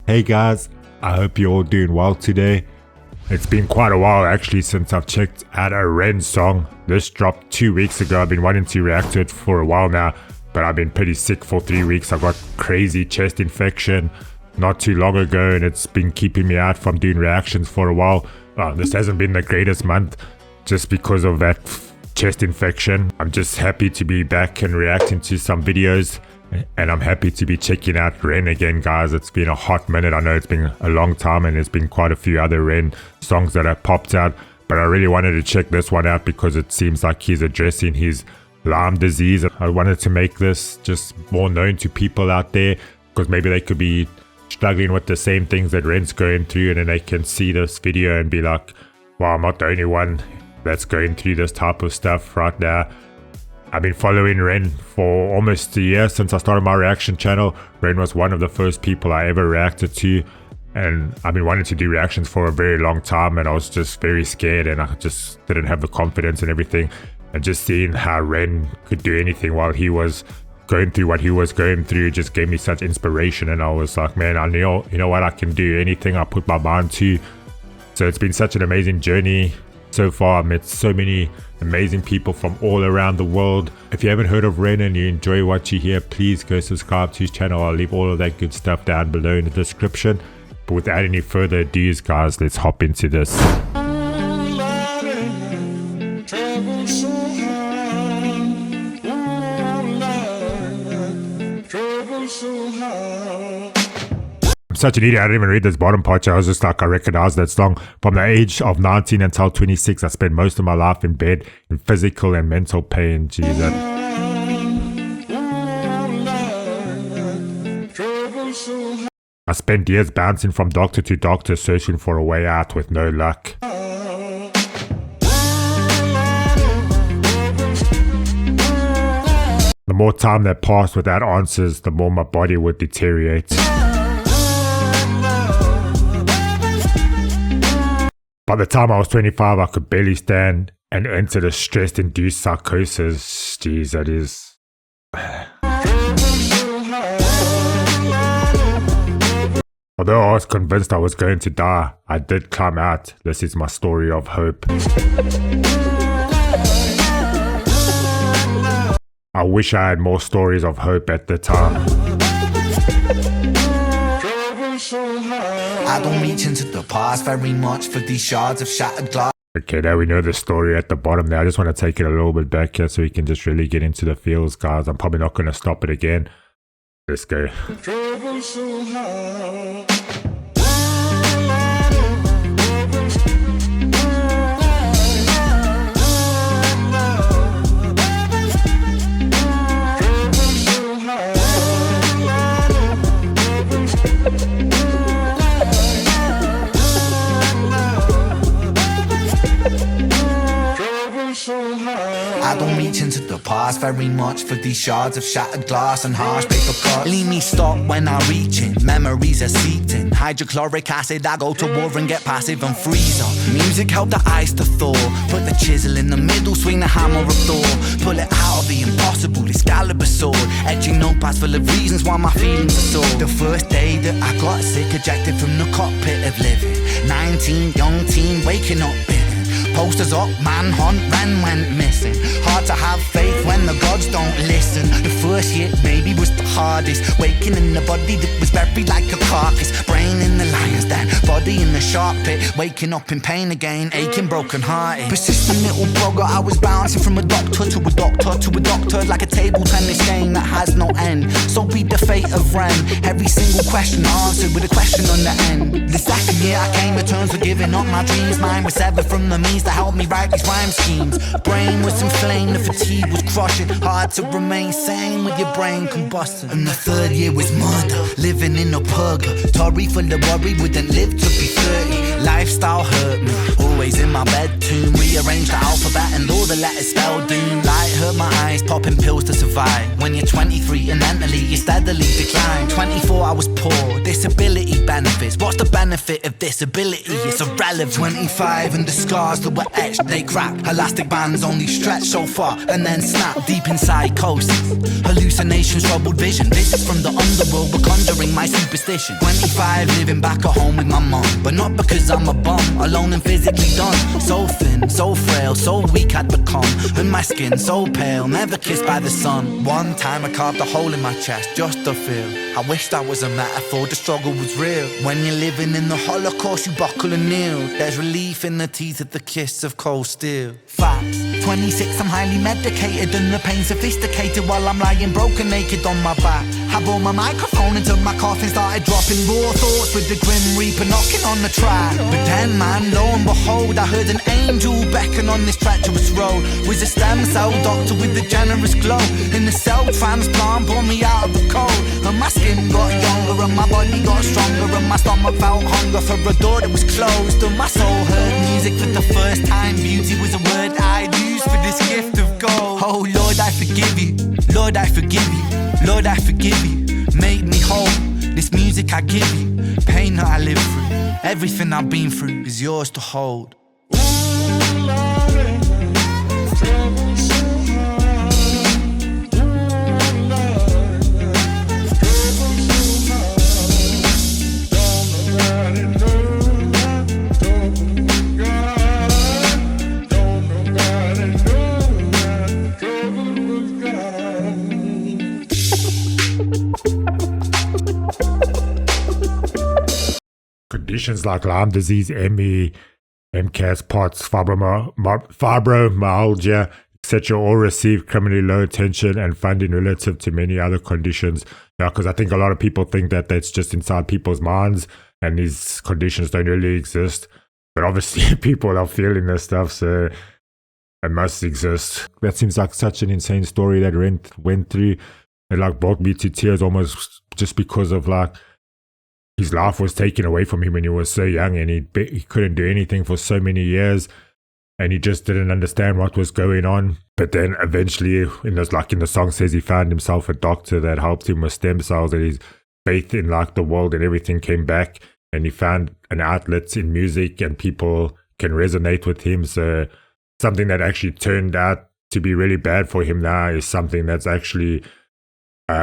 Hey guys, I hope you're all doing well today. It's been quite a while actually since I've checked out a Ren song. This dropped 2 weeks ago. I've been wanting to react to it for a while now, but I've been pretty sick for 3 weeks. I got crazy chest infection not too long ago, and it's been keeping me out from doing reactions for a while. This hasn't been the greatest month just because of that chest infection. I'm just happy to be back and reacting to some videos, and I'm happy to be checking out Ren again, guys. It's been a hot minute. I know it's been a long time, and there's been quite a few other Ren songs that have popped out, but I really wanted to check this one out because it seems like he's addressing his Lyme disease. I wanted to make this just more known to people out there, because maybe they could be struggling with the same things that Ren's going through, and then they can see this video and be like, wow, I'm not the only one that's going through this type of stuff right now. I've been following Ren for almost a year since I started my reaction channel. Ren was one of the first people I ever reacted to, and I've been wanting to do reactions for a very long time, and I was just very scared, and I just didn't have the confidence and everything. And just seeing how Ren could do anything while he was going through what he was going through just gave me such inspiration, and I was like, man, I know, you know what, I can do anything I put my mind to. So it's been such an amazing journey so far. I've met so many amazing people from all around the world. If you haven't heard of Ren and you enjoy what you hear, please go subscribe to his channel. I'll leave all of that good stuff down below in the description. But without any further ado, guys, let's hop into this. I'm such an idiot, I didn't even read this bottom part. I was just like, I recognize that song. From the age of 19 until 26, I spent most of my life in bed in physical and mental pain. Jesus. I spent years bouncing from doctor to doctor, searching for a way out with no luck. The more time that passed without answers, the more my body would deteriorate. By the time I was 25, I could barely stand and entered a stress-induced psychosis. Jeez, that is... Although I was convinced I was going to die, I did climb out. This is my story of hope. I wish I had more stories of hope at the time. I don't reach into the past very much for these shards of shattered glass. Okay, now we know the story at the bottom there. I just want to take it a little bit back here so we can just really get into the feels, guys. I'm probably not going to stop it again. Let's go. I don't reach into the past very much for these shards of shattered glass and harsh paper cuts. Leave me stop when I reach in, memories are seeped in. Hydrochloric acid, I go to war and get passive and freeze up. Music help the ice to thaw. Put the chisel in the middle, swing the hammer of Thor. Pull it out of the impossible, Excalibur sword. Etching notepads full of reasons why my feelings are sore. The first day that I got sick, ejected from the cockpit of living. 19, young teen, waking up bitten. Posters up, manhunt, Ren went missing. Hard to have faith when the gods don't listen. The first year maybe was the hardest. Waking in the body that was buried like a carcass. Brain in the lion's den, body in the shark pit. Waking up in pain again, aching, broken hearted. Persistent little blogger, I was bouncing from a doctor to a doctor to a doctor, like a table tennis game that has no end. So be the fate of Ren. Every single question answered with a question on the end. The second year I came to terms with giving up my dreams. Mine was severed from the means to help me write these rhyme schemes. Brain was inflamed, the fatigue was crushing. Hard to remain sane with your brain combusting. And the third year was murder, living in a purgatory full of worry, wouldn't live to could be 30. Lifestyle hurt me, always in my bed tomb. Rearranged the alphabet and all the letters spelled doom. Light hurt my eyes, popping pills to survive. When you're 23 and mentally you steadily decline. 24 I was poor, disability benefits. What's the benefit of disability? It's irrelevant. 25 and the scars that were etched, they crack. Elastic bands only stretch so far and then snap. Deep in psychosis, hallucinations, troubled vision. Visits from the underworld were conjuring my superstition. 25 living back at home with my mum, but not because I'm a bum, alone and physically done. So thin, so frail, so weak I'd become. And my skin so pale, never kissed by the sun. One time I carved a hole in my chest just to feel. I wish that was a metaphor, the struggle was real. When you're living in the Holocaust you buckle and kneel. There's relief in the teeth of the kiss of cold steel. Facts, 26 I'm highly medicated and the pain sophisticated while I'm lying broken naked on my back. I bore my microphone until my coffin started dropping raw thoughts with the grim reaper knocking on the track. But then man, lo and behold, I heard an angel beckon on this treacherous road. Was a stem cell doctor with a generous glow. In the cell transplant pulled me out of the cold. And my skin got younger and my body got stronger. And my stomach felt hunger for a door that was closed. And my soul heard music for the first time. Beauty was a word I'd use for this gift of gold. Oh Lord, I forgive you. Lord, I forgive you. Lord, I forgive you. Make me whole. This music I give you, pain that I live through, everything I've been through is yours to hold. Conditions like Lyme disease, ME, MCAS, POTS, fibromyalgia, etc. all receive criminally low attention and funding relative to many other conditions. Because I think a lot of people think that that's just inside people's minds and these conditions don't really exist. But obviously people are feeling this stuff, so it must exist. That seems like such an insane story that went through. It like brought me to tears almost just because of like his life was taken away from him when he was so young and he couldn't do anything for so many years and he just didn't understand what was going on. But then eventually, in the song says, he found himself a doctor that helped him with stem cells and his faith in like the world and everything came back and he found an outlet in music and people can resonate with him. So something that actually turned out to be really bad for him now is something that's actually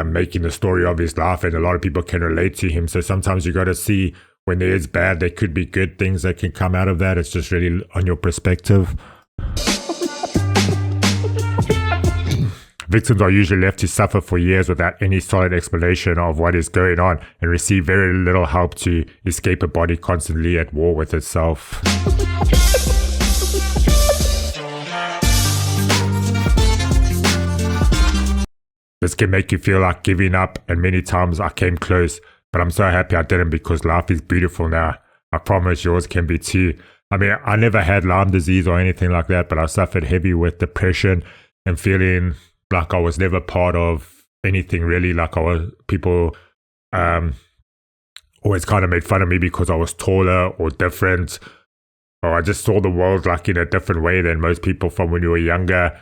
making the story of his life, and a lot of people can relate to him. So sometimes you got to see when there is bad, there could be good things that can come out of that. It's just really on your perspective. Victims are usually left to suffer for years without any solid explanation of what is going on and receive very little help to escape a body constantly at war with itself. This can make you feel like giving up, and many times I came close, but I'm so happy I didn't because life is beautiful now. I promise yours can be too. I mean, I never had Lyme disease or anything like that, but I suffered heavy with depression and feeling like I was never part of anything really. Like people always kind of made fun of me because I was taller or different, or I just saw the world like in a different way than most people from when you were younger.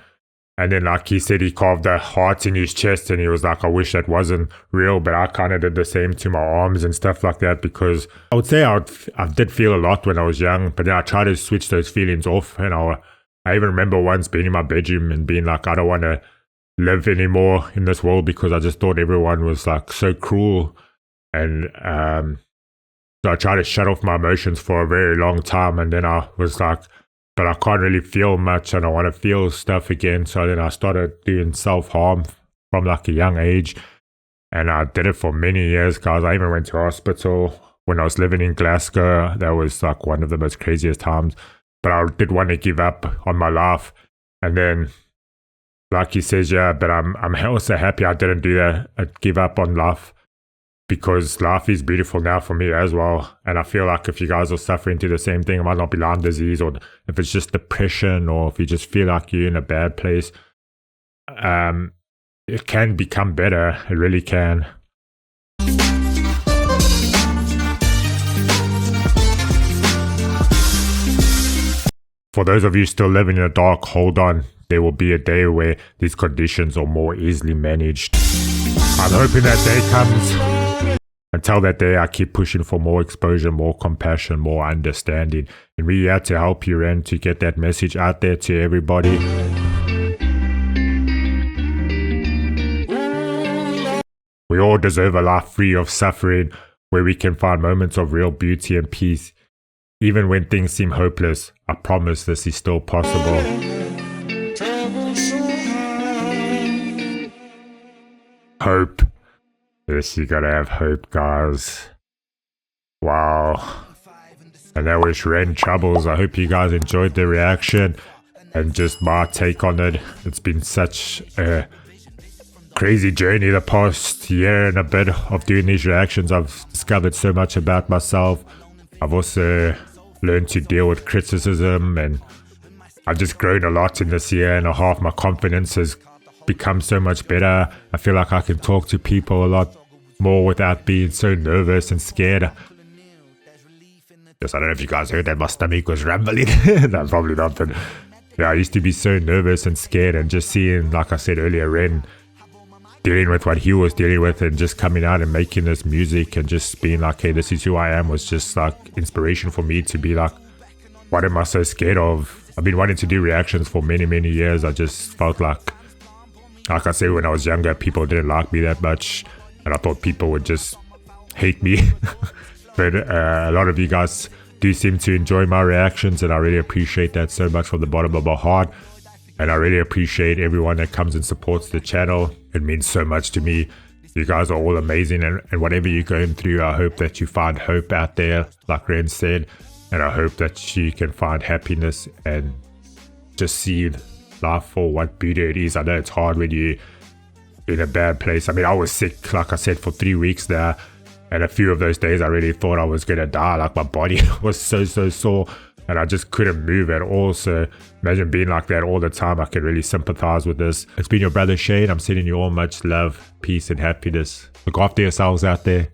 And then like he said, he carved a heart in his chest and he was like, I wish that wasn't real, but I kind of did the same to my arms and stuff like that, because I would say I did feel a lot when I was young, but then I tried to switch those feelings off. And I even remember once being in my bedroom and being like, I don't want to live anymore in this world because I just thought everyone was like so cruel. And so I tried to shut off my emotions for a very long time. And then I was like, but I can't really feel much and I want to feel stuff again. So then I started doing self-harm from like a young age. And I did it for many years, guys. I even went to hospital when I was living in Glasgow. That was like one of the most craziest times. But I did want to give up on my life. And then, like he says, yeah, but I'm also happy I didn't do that. I give up on life, because life is beautiful now for me as well. And I feel like if you guys are suffering to the same thing, it might not be Lyme disease, or if it's just depression, or if you just feel like you're in a bad place, it can become better. It really can. For those of you still living in the dark, hold on. There will be a day where these conditions are more easily managed. I'm hoping that day comes. Until that day, I keep pushing for more exposure, more compassion, more understanding. And we're here to help you and to get that message out there to everybody. We all deserve a life free of suffering, where we can find moments of real beauty and peace. Even when things seem hopeless, I promise this is still possible. Hope. Yes, you gotta have hope, guys. Wow. And that was Ren Troubles. I hope you guys enjoyed the reaction and just my take on it. It's been such a crazy journey the past year and a bit of doing these reactions. I've discovered so much about myself. I've also learned to deal with criticism, and I've just grown a lot in this year and a half. My confidence has become so much better. I feel like I can talk to people a lot more without being so nervous and scared. Just, I don't know if you guys heard that my stomach was rumbling. No, probably not, but yeah, I used to be so nervous and scared, and just seeing, like I said earlier, Ren dealing with what he was dealing with and just coming out and making this music and just being like, hey, this is who I am, was just like inspiration for me to be like, what am I so scared of? I've been wanting to do reactions for many, many years. I just felt like I said, when I was younger, people didn't like me that much, and I thought people would just hate me. But a lot of you guys do seem to enjoy my reactions, and I really appreciate that so much from the bottom of my heart. And I really appreciate everyone that comes and supports the channel. It means so much to me. You guys are all amazing, and whatever you're going through, I hope that you find hope out there, like Ren said, and I hope that you can find happiness and just see life for what beauty it is. I know it's hard when you're in a bad place. I mean, I was sick, like I said, for 3 weeks there, and a few of those days I really thought I was gonna die. Like, my body was so sore, and I just couldn't move at all. So imagine being like that all the time. I can really sympathize with this. It's been your brother Shane. I'm sending you all much love, peace, and happiness. Look after yourselves out there.